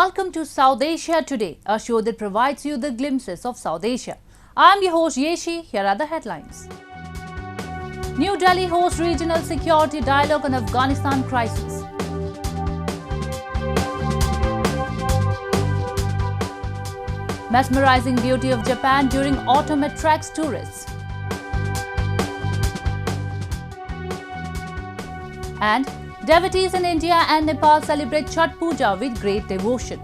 welcome to South Asia Today, a show that provides you the glimpses of South Asia. I'm your host Yeshi. Here are the headlines. New Delhi hosts regional security dialogue on Afghanistan crisis. Mesmerizing beauty of Japan during autumn attracts tourists. And devotees in India and Nepal celebrate Chhath Puja with great devotion.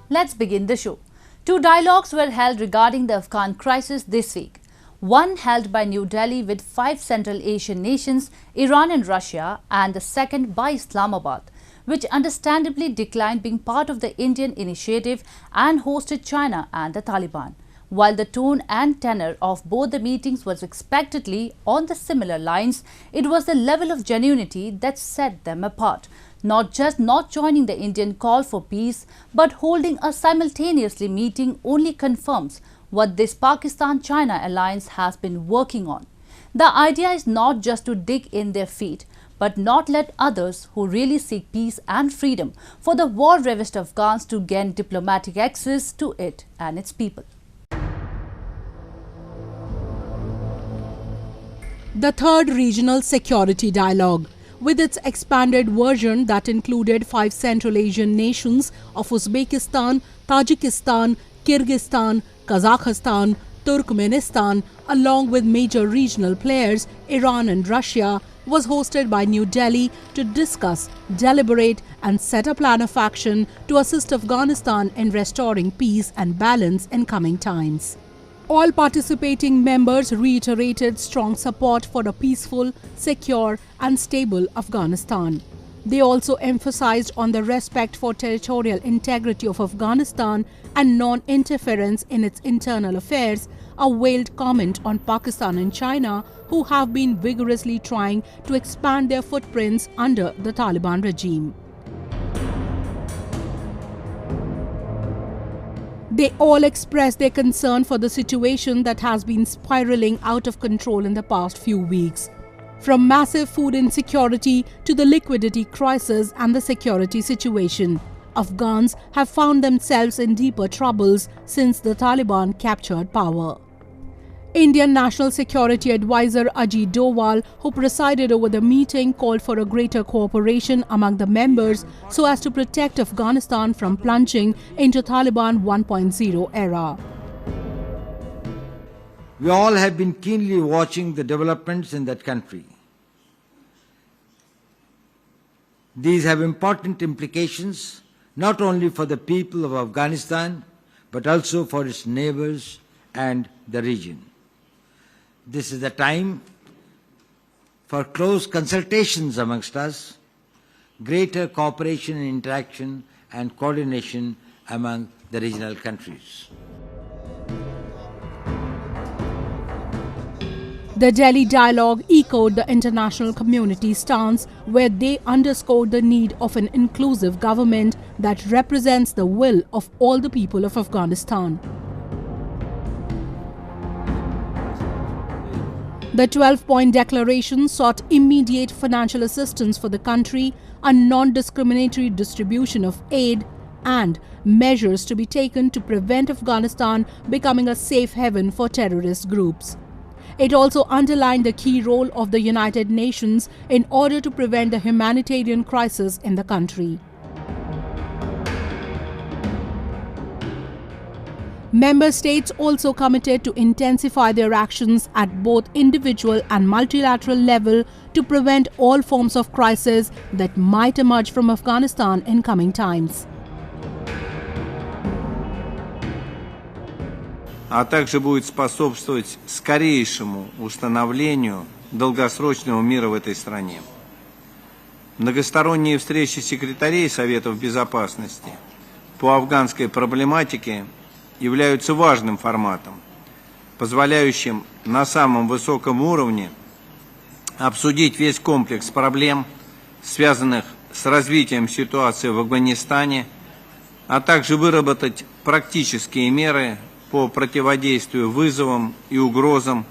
Let's begin the show. Two dialogues were held regarding the Afghan crisis this week. One held by New Delhi with 5 Central Asian nations, Iran and Russia, and the second by Islamabad, which understandably declined being part of the Indian initiative and hosted China and the Taliban. While the tone and tenor of both the meetings was expectedly on the similar lines, it was the level of genuinity that set them apart. Not just not joining the Indian call for peace, but holding a simultaneously meeting only confirms what this Pakistan-China alliance has been working on. The idea is not just to dig in their feet, but not let others who really seek peace and freedom for the war-ravaged Afghans to gain diplomatic access to it and its people. The third regional security dialogue, with its expanded version that included 5 Central Asian nations of Uzbekistan, Tajikistan, Kyrgyzstan, Kazakhstan, Turkmenistan, along with major regional players, Iran and Russia, was hosted by New Delhi to discuss, deliberate and set a plan of action to assist Afghanistan in restoring peace and balance in coming times. All participating members reiterated strong support for a peaceful, secure and stable Afghanistan. They also emphasized on the respect for territorial integrity of Afghanistan and non-interference in its internal affairs, a veiled comment on Pakistan and China, who have been vigorously trying to expand their footprints under the Taliban regime. They all expressed their concern for the situation that has been spiraling out of control in the past few weeks. From massive food insecurity to the liquidity crisis and the security situation, Afghans have found themselves in deeper troubles since the Taliban captured power. Indian National Security Advisor Ajit Doval, who presided over the meeting, called for a greater cooperation among the members so as to protect Afghanistan from plunging into Taliban 1.0 era. We all have been keenly watching the developments in that country. These have important implications not only for the people of Afghanistan, but also for its neighbors and the region. This is the time for close consultations amongst us, greater cooperation and interaction and coordination among the regional countries. The Delhi dialogue echoed the international community's stance, where they underscored the need of an inclusive government that represents the will of all the people of Afghanistan. The 12-point declaration sought immediate financial assistance for the country, a non-discriminatory distribution of aid, and measures to be taken to prevent Afghanistan becoming a safe haven for terrorist groups. It also underlined the key role of the United Nations in order to prevent the humanitarian crisis in the country. Member states also committed to intensify their actions at both individual and multilateral level to prevent all forms of crisis that might emerge from Afghanistan in coming times. А также будет способствовать скорейшему установлению долгосрочного мира в этой стране. Многосторонние встречи секретарей Советов Безопасности по афганской проблематике являются важным форматом, позволяющим на самом высоком уровне обсудить весь комплекс проблем, связанных с развитием ситуации в Афганистане, а также выработать практические меры по противодействию вызовам и угрозам,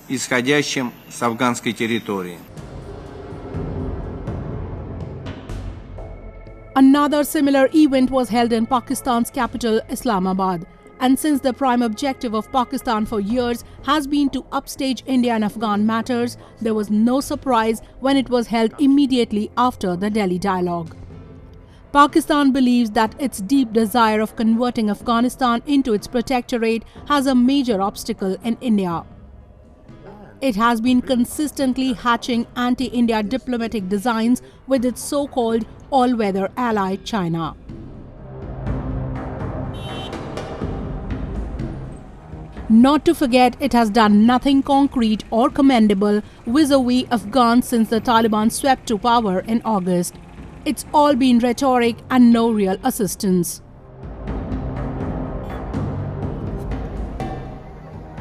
исходящим с афганской территории. Another similar event was held in Pakistan's capital, Islamabad. And since the prime objective of Pakistan for years has been to upstage India and Afghan matters, there was no surprise when it was held immediately after the Delhi dialogue. Pakistan believes that its deep desire of converting Afghanistan into its protectorate has a major obstacle in India. It has been consistently hatching anti-India diplomatic designs with its so-called all-weather ally China. Not to forget, it has done nothing concrete or commendable vis-a-vis Afghans since the Taliban swept to power in August. It's all been rhetoric and no real assistance.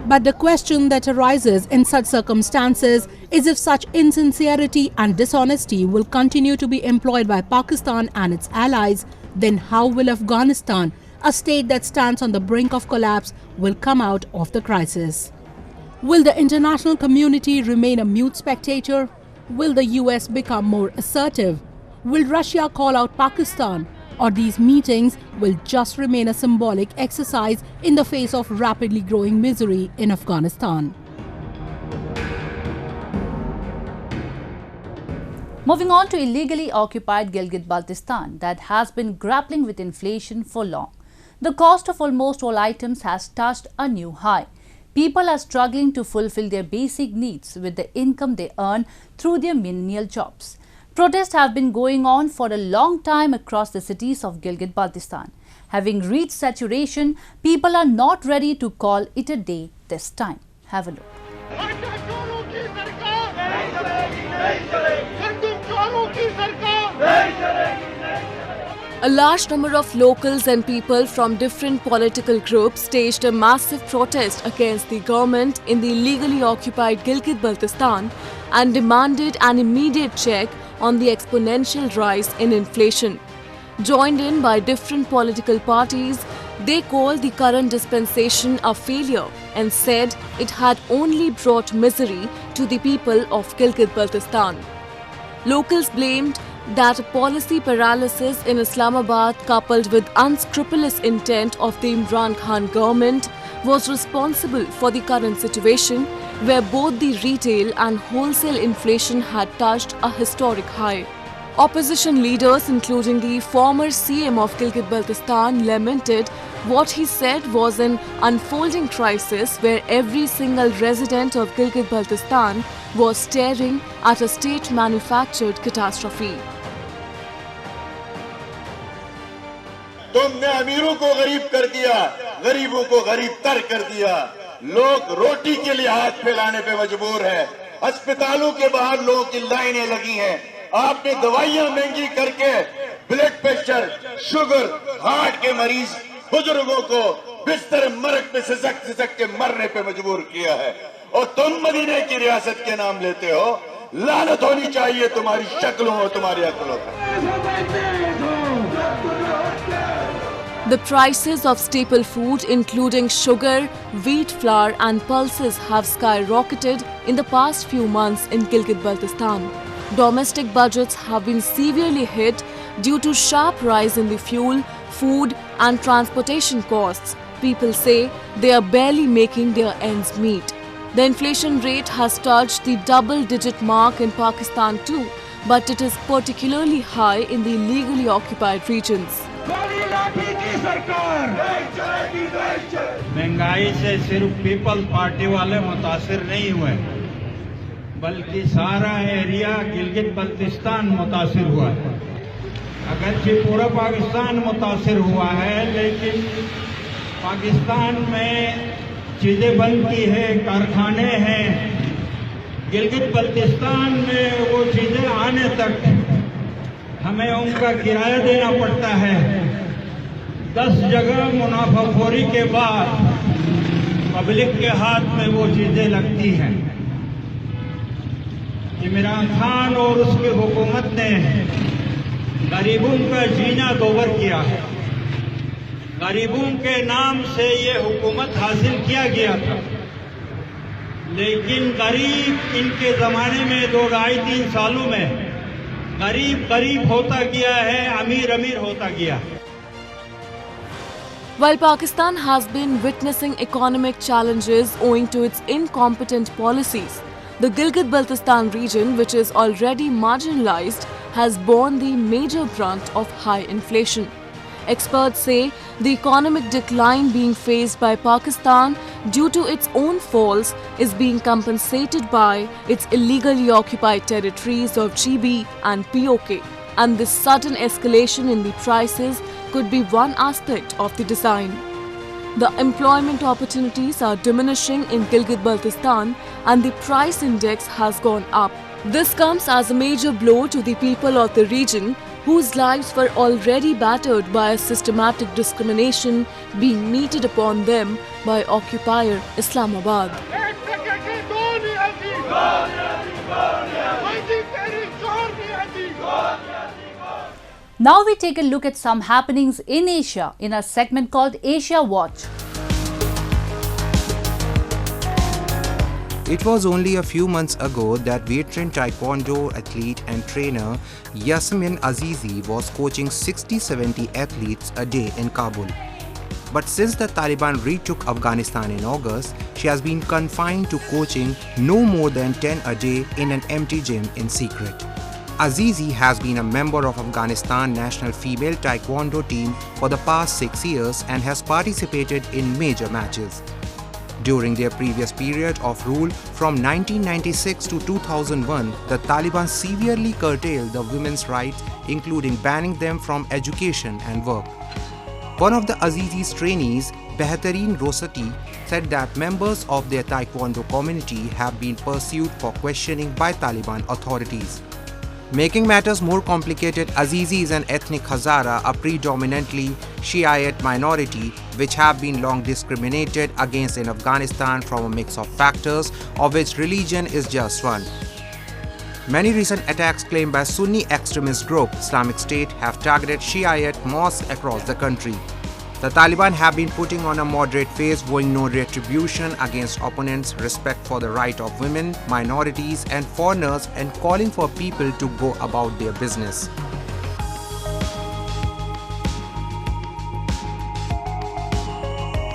But the question that arises in such circumstances is if such insincerity and dishonesty will continue to be employed by Pakistan and its allies, then how will Afghanistan, a state that stands on the brink of collapse, will come out of the crisis? Will the international community remain a mute spectator? Will the US become more assertive? Will Russia call out Pakistan? Or these meetings will just remain a symbolic exercise in the face of rapidly growing misery in Afghanistan? Moving on to illegally occupied Gilgit-Baltistan that has been grappling with inflation for long. The cost of almost all items has touched a new high. People are struggling to fulfill their basic needs with the income they earn through their menial jobs. Protests have been going on for a long time across the cities of Gilgit-Baltistan. Having reached saturation, people are not ready to call it a day this time. Have a look. A large number of locals and people from different political groups staged a massive protest against the government in the illegally occupied Gilgit-Baltistan and demanded an immediate check on the exponential rise in inflation. Joined in by different political parties, they called the current dispensation a failure and said it had only brought misery to the people of Gilgit-Baltistan. Locals blamed that policy paralysis in Islamabad coupled with unscrupulous intent of the Imran Khan government was responsible for the current situation where both the retail and wholesale inflation had touched a historic high. Opposition leaders, including the former CM of Gilgit-Baltistan, lamented what he said was an unfolding crisis where every single resident of Gilgit-Baltistan was staring at a state-manufactured catastrophe. तुमने अमीरों को गरीब कर दिया, गरीबों को गरीब तर कर दिया। लोग रोटी के लिए हाथ फैलाने पे मजबूर है। अस्पतालों के बाहर लोगों की लाइनें लगी हैं। आपने दवाइयां महंगी करके ब्लड प्रेशर, शुगर, हार्ट के मरीज, बुजुर्गों को बिस्तर मरक पे सिसक के मरने पे मजबूर किया है। और तुम मदीने की रियासत के नाम लेते हो। लानत होनी चाहिए तुम्हारी शक्लों और तुम्हारी अक्लों पर। The prices of staple food, including sugar, wheat flour and pulses, have skyrocketed in the past few months in Gilgit-Baltistan. Domestic budgets have been severely hit due to sharp rise in the fuel, food and transportation costs. People say they are barely making their ends meet. The inflation rate has touched the double-digit mark in Pakistan too, but it is particularly high in the illegally occupied regions. महंगाई से सिर्फ peoples party वाले मुतासिर नहीं हुए, बल्कि सारा area Gilgit Baltistan मुतासिर हुआ है। अगरचे पूरा पाकिस्तान मुतासिर हुआ है, लेकिन पाकिस्तान में चीजें बंद की है, कारखाने हैं। गिलगित बल्तिस्तान में वो चीजें आने तक हमें उनका किराया देना पड़ता है। 10 जगह मुनाफाखोरी के बाद पब्लिक के हाथ में वो चीजें लगती हैं। इमरान खान और उसकी हुकूमत ने गरीबों का जीना दोवर किया है। गरीबों के नाम से ये हुकूमत हासिल किया गया था, लेकिन गरीब इनके जमाने में 2-2.5-3 सालों में गरीब गरीब होता गया है, अमीर अमीर होता गया। While Pakistan has been witnessing economic challenges owing to its incompetent policies, the Gilgit-Baltistan region, which is already marginalized, has borne the major brunt of high inflation. Experts say the economic decline being faced by Pakistan due to its own faults is being compensated by its illegally occupied territories of GB and POK, and this sudden escalation in the prices could be one aspect of the design. The employment opportunities are diminishing in Gilgit-Baltistan and the price index has gone up. This comes as a major blow to the people of the region whose lives were already battered by a systematic discrimination being meted upon them by occupier Islamabad. Now we take a look at some happenings in Asia in our segment called Asia Watch. It was only a few months ago that veteran taekwondo athlete and trainer Yasmin Azizi was coaching 60-70 athletes a day in Kabul. But since the Taliban retook Afghanistan in August, she has been confined to coaching no more than 10 a day in an empty gym in secret. Azizi has been a member of Afghanistan national female taekwondo team for the past 6 years and has participated in major matches. During their previous period of rule from 1996 to 2001, the Taliban severely curtailed the women's rights, including banning them from education and work. One of the Azizi's trainees, Behtareen Rosati, said that members of their taekwondo community have been pursued for questioning by Taliban authorities. Making matters more complicated, Azizi is an ethnic Hazara, a predominantly Shiite minority which have been long discriminated against in Afghanistan from a mix of factors, of which religion is just one. Many recent attacks claimed by Sunni extremist group Islamic State have targeted Shiite mosques across the country. The Taliban have been putting on a moderate phase, vowing no retribution against opponents, respect for the right of women, minorities and foreigners, and calling for people to go about their business.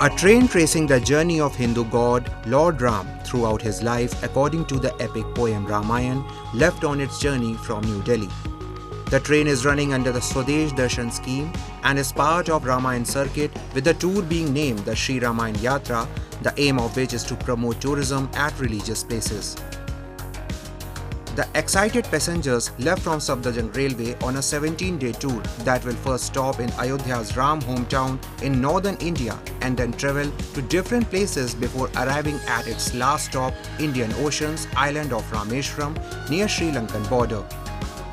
A train tracing the journey of Hindu god Lord Ram throughout his life, according to the epic poem Ramayana, left on its journey from New Delhi. The train is running under the Swadesh Darshan scheme and is part of Ramayana circuit, with the tour being named the Sri Ramayana Yatra, the aim of which is to promote tourism at religious places. The excited passengers left from Safdarjung Railway on a 17-day tour that will first stop in Ayodhya's Ram hometown in northern India and then travel to different places before arriving at its last stop, Indian Ocean's island of Rameshwaram near Sri Lankan border.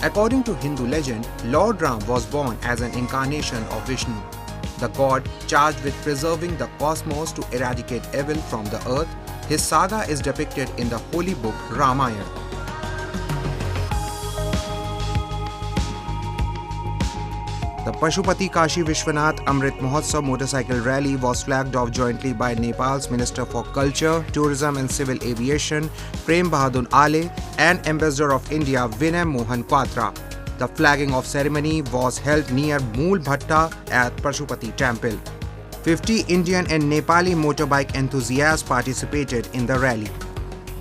According to Hindu legend, Lord Ram was born as an incarnation of Vishnu, the god charged with preserving the cosmos to eradicate evil from the earth. His saga is depicted in the holy book Ramayana. The Pashupati Kashi Vishwanath Amrit Mahotsav motorcycle rally was flagged off jointly by Nepal's Minister for Culture, Tourism and Civil Aviation Prem Bahadur Ale and Ambassador of India Vinay Mohan Kwatra. The flagging off ceremony was held near Mool Bhatta at Pashupati Temple. 50 Indian and Nepali motorbike enthusiasts participated in the rally.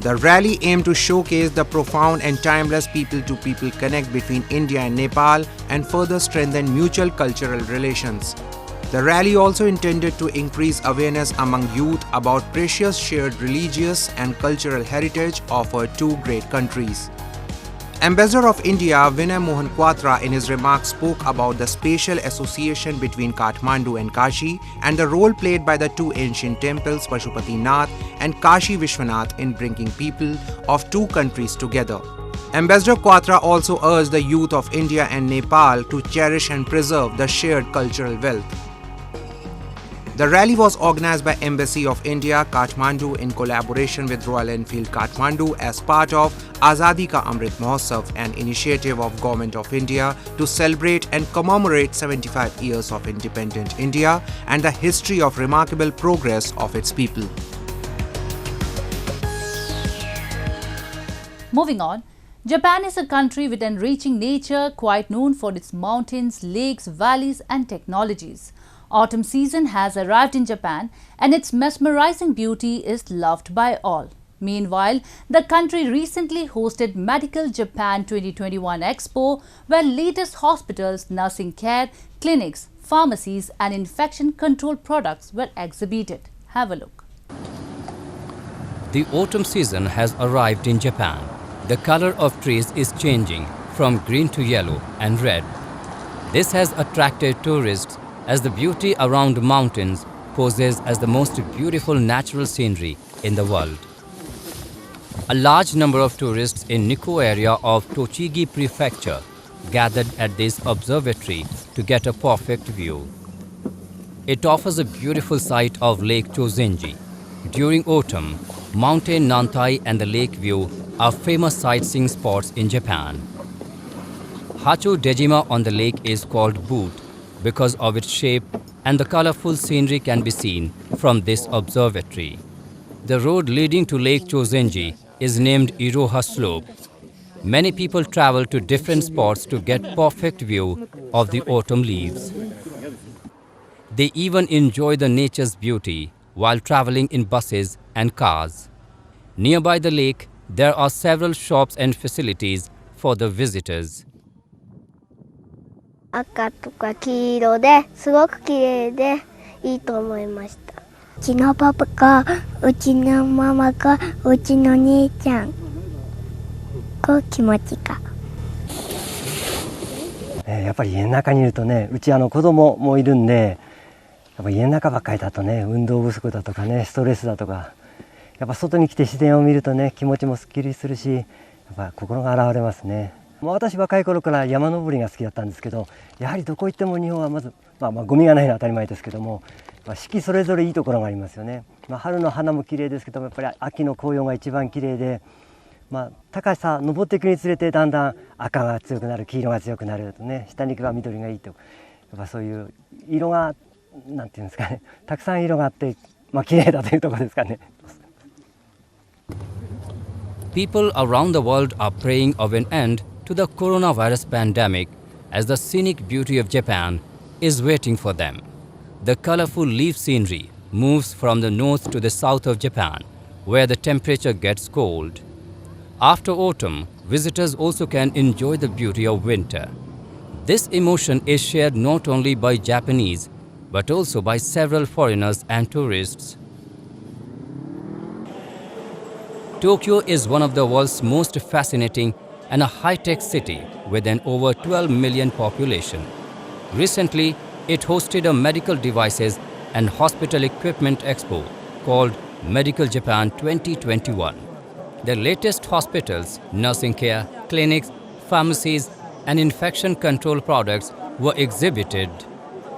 The rally aimed to showcase the profound and timeless people-to-people connect between India and Nepal and further strengthen mutual cultural relations. The rally also intended to increase awareness among youth about precious shared religious and cultural heritage of our two great countries. Ambassador of India Vinay Mohan Kwatra in his remarks spoke about the spatial association between Kathmandu and Kashi and the role played by the two ancient temples Pashupati Nath and Kashi Vishwanath in bringing people of two countries together. Ambassador Kwatra also urged the youth of India and Nepal to cherish and preserve the shared cultural wealth. The rally was organized by Embassy of India, Kathmandu in collaboration with Royal Enfield Kathmandu as part of Azadi Ka Amrit Mahotsav, an initiative of Government of India to celebrate and commemorate 75 years of independent India and the history of remarkable progress of its people. Moving on, Japan is a country with enriching nature, quite known for its mountains, lakes, valleys and technologies. Autumn season has arrived in Japan and its mesmerizing beauty is loved by all. Meanwhile, the country recently hosted Medical Japan 2021 Expo, where latest hospitals, nursing care, clinics, pharmacies and infection control products were exhibited. Have a look. The autumn season has arrived in Japan. The color of trees is changing from green to yellow and red. This has attracted tourists as the beauty around mountains poses as the most beautiful natural scenery in the world. A large number of tourists in Nikko area of Tochigi Prefecture gathered at this observatory to get a perfect view. It offers a beautiful sight of Lake Chozenji. During autumn, Mountain Nantai and the lake view are famous sightseeing spots in Japan. Hacho Dejima on the lake is called Boot because of its shape, and the colorful scenery can be seen from this observatory. The road leading to Lake Chozenji is named Iroha Slope. Many people travel to different spots to get perfect view of the autumn leaves. They even enjoy the nature's beauty while traveling in buses and cars. Nearby the lake, there are several shops and facilities for the visitors. 赤とか黄色ですごく綺麗でいいと思いました。うちのパパかうちのママかうちの兄ちゃんこう気持ちか。やっぱり家の中にいるとね、うち子供もいるんで、やっぱ家の中ばっかりだとね、運動不足だとかね、ストレスだとか、やっぱ外に来て自然を見るとね、気持ちもすっきりするし、やっぱ心が洗われますね。私若い頃から山登りが好きだったんですけど、やはりどこ行っても日本はまず、ゴミがないのは当たり前ですけども、四季それぞれいいところがありますよね。春の花も綺麗ですけども、やっぱり秋の紅葉が一番綺麗で、高さ登っていくにつれてだんだん赤が強くなる、黄色が強くなるとね、下に行けば緑がいいと、やっぱそういう色がなんていうんですかね、たくさん色があって、綺麗だというところですかね。People around the world are praying of an end to the coronavirus pandemic as the scenic beauty of Japan is waiting for them. The colorful leaf scenery moves from the north to the south of Japan, where the temperature gets cold. After autumn, visitors also can enjoy the beauty of winter. This emotion is shared not only by Japanese, but also by several foreigners and tourists. Tokyo is one of the world's most fascinating and a high-tech city with an over 12 million population. Recently, it hosted a medical devices and hospital equipment expo called Medical Japan 2021. The latest hospitals, nursing care, clinics, pharmacies and infection control products were exhibited.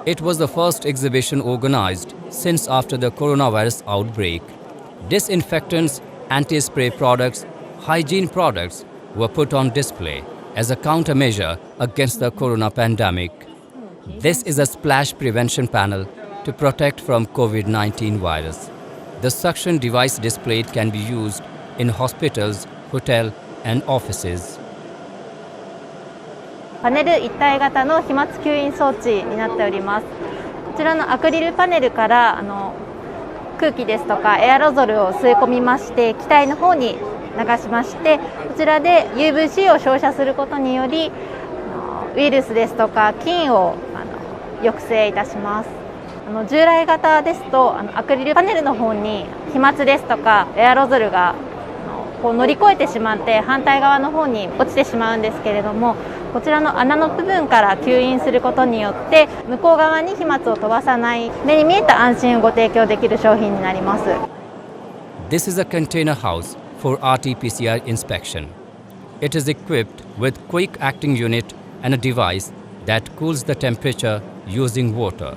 It was the first exhibition organized since after the coronavirus outbreak. Disinfectants, anti-spray products, hygiene products were put on display as a countermeasure against the corona pandemic. This is a splash prevention panel to protect from COVID-19 virus. The suction device displayed can be used in hospitals, hotels and offices. パネル一体型の飛沫吸引装置になっております。こちらのアクリルパネルから空気ですとかエアロゾルを吸い込みまして気体の方に流しまして、こちらで UVC を照射することによりウイルスですとか菌を抑制いたします。従来型ですとアクリルパネルの方に飛沫ですとかエアロゾルがこう乗り越えてしまって反対側の方に落ちてしまうんですけれども、こちらの穴の部分から吸引することによって向こう側に飛沫を飛ばさない目に見えた安心をご提供できる商品になります。 This is a container house for RT-PCR inspection. It is equipped with quick acting unit and a device that cools the temperature using water.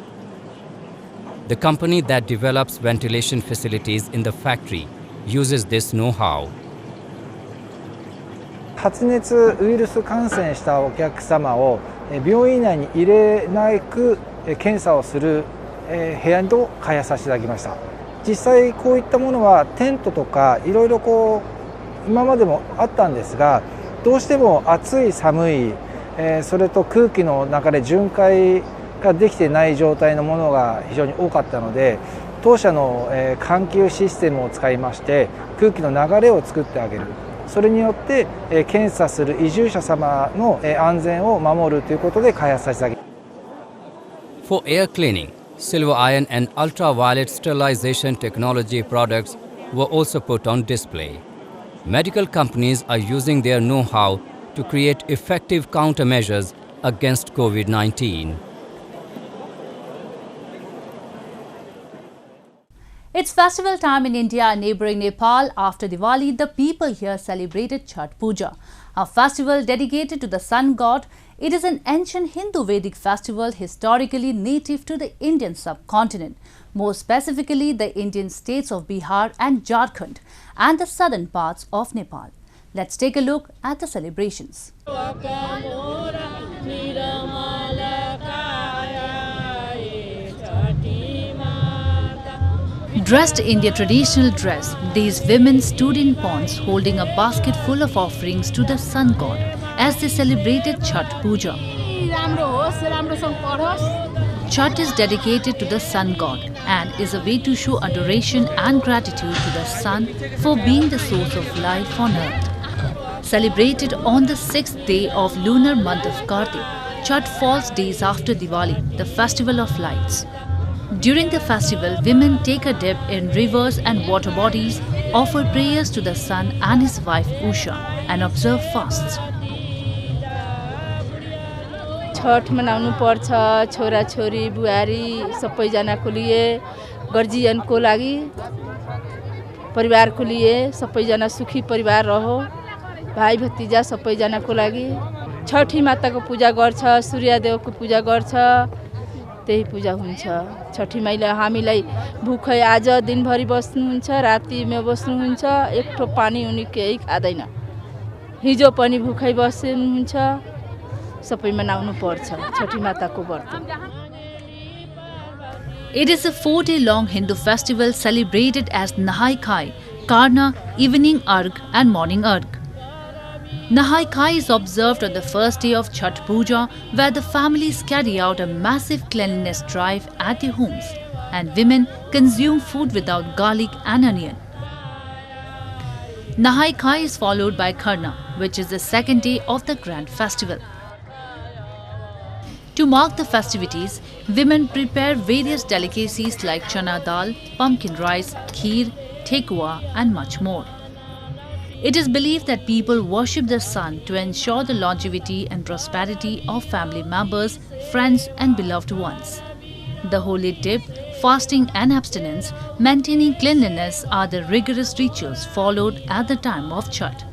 The company that develops ventilation facilities in the factory uses this know-how. 発熱ウイルス感染したお客様を病院内に入れなく検査をする部屋を開発させていただきました。実際こういったものはテントとかいろいろ今までもあったんですが、どうしても暑い寒い、それと空気の中で巡回ができてない状態のものが非常に多かったので、当社の換気システムを使いまして空気の流れを作ってあげる、それによって検査する移住者様の安全を守るということで開発させてあげる。 For air cleaning, silver iron and ultraviolet sterilization technology products were also put on display. Medical companies are using their know-how to create effective countermeasures against COVID-19. It's festival time in India and neighbouring Nepal. After Diwali, the people here celebrated Chhath Puja, a festival dedicated to the sun god. It is an ancient Hindu Vedic festival historically native to the Indian subcontinent, more specifically the Indian states of Bihar and Jharkhand and the southern parts of Nepal. Let's take a look at the celebrations. Dressed in their traditional dress, these women stood in ponds holding a basket full of offerings to the sun god as they celebrated Chhath Puja. Chhath is dedicated to the sun god and is a way to show adoration and gratitude to the sun for being the source of life on earth. Celebrated on the 6th day of lunar month of Kartik, Chhath falls days after Diwali, the festival of lights. During the festival, women take a dip in rivers and water bodies, offer prayers to the sun and his wife Usha, and observe fasts. Chhath मनाउनु पर्छ, छोरा छोरी बुहारी सबैजनाको लिए, गर्जियनको लागि, परिवारको लिए, सबैजना सुखी परिवार रहो, भाइ भतिजा सबैजनाको लागि। छठी माताको पूजा गर्छ, सूर्यदेवको पूजा गर्छ, त्यही पूजा हुन्छ। छठी मैया हामीलाई भुखै आज दिनभरि बस्नुहुन्छ, रातिमा बस्नुहुन्छ, एक ठो पानी उनी केही खादैन। हिजो पनि भुखै बस्नुहुन्छ, सबै मनाउनु पर्छ छठी माताको व्रत। It is a 4-day-long Hindu festival celebrated as Nahai Khai, Karna, Evening Arg and Morning Arg. Nahai Khai is observed on the first day of Chhath Puja, where the families carry out a massive cleanliness drive at their homes and women consume food without garlic and onion. Nahai Khai is followed by Karna, which is the second day of the grand festival. To mark the festivities, women prepare various delicacies like chana dal, pumpkin rice, kheer, thekua and much more. It is believed that people worship the sun to ensure the longevity and prosperity of family members, friends and beloved ones. The holy dip, fasting and abstinence, maintaining cleanliness are the rigorous rituals followed at the time of Chhath.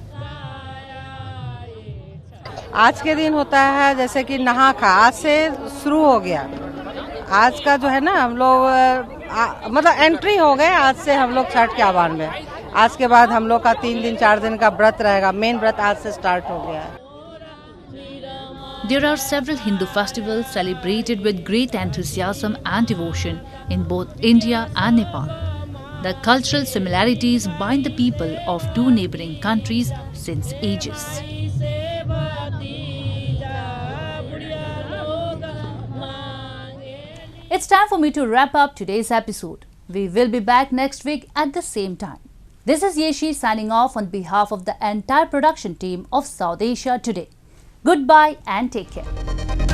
आज के दिन होता है जैसे कि नहा खा, आज से शुरू हो गया। आज का जो है ना हम लोग मतलब एंट्री हो गए, आज से हम लोग छठ के आह्वान में। आज के बाद हम लोग का 3 दिन 4 दिन का व्रत रहेगा, मेन व्रत आज से स्टार्ट हो गया है। There are several Hindu festivals celebrated with great enthusiasm and devotion in both India and Nepal. The cultural similarities bind the people of two neighbouring countries since ages. It's time for me to wrap up today's episode. We will be back next week at the same time. This is Yeshi signing off on behalf of the entire production team of South Asia Today. Goodbye and take care.